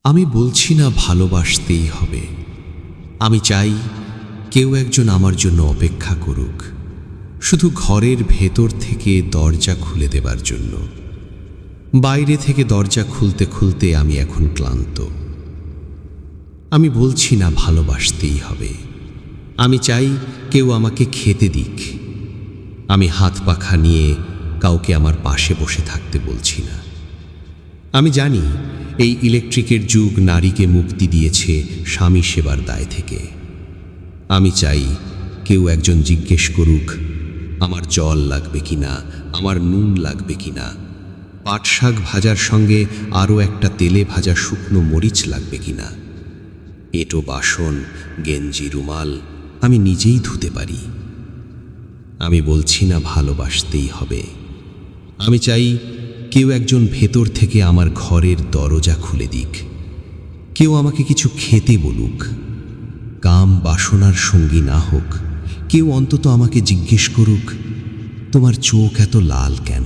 আমি বলছি না ভালোবাসতেই হবে। আমি চাই কেউ একজন আমার জন্য অপেক্ষা করুক, শুধু ঘরের ভেতর থেকে দরজা খুলে দেবার জন্য। বাইরে থেকে দরজা খুলতে খুলতে আমি এখন ক্লান্ত। আমি বলছি না ভালোবাসতেই হবে। আমি চাই কেউ আমাকে খেতে দিক। আমি হাত পাখা নিয়ে কাউকে আমার পাশে বসে থাকতে বলছি না। আমি জানি এই ইলেকট্রিকের যুগ নারীকে মুক্তি দিয়েছে স্বামী সেবার দায় থেকে। আমি চাই কেউ একজন জিজ্ঞেস করুক আমার জল লাগবে কিনা, আমার নুন লাগবে কিনা, পাট শাক ভাজার সঙ্গে আরও একটা তেলে ভাজা শুকনো মরিচ লাগবে কিনা। এঁটো বাসন, গেঞ্জি, রুমাল আমি নিজেই ধুতে পারি। আমি বলছি না ভালোবাসতেই হবে। আমি চাই কেউ একজন ভেতর থেকে আমার ঘরের দরজা খুলে দিক। কেউ আমাকে কিছু খেতে বলুক। কাম বাসনার সঙ্গী না হোক, কেউ অন্তত আমাকে জিজ্ঞেস করুক তোমার চোখ এত লাল কেন।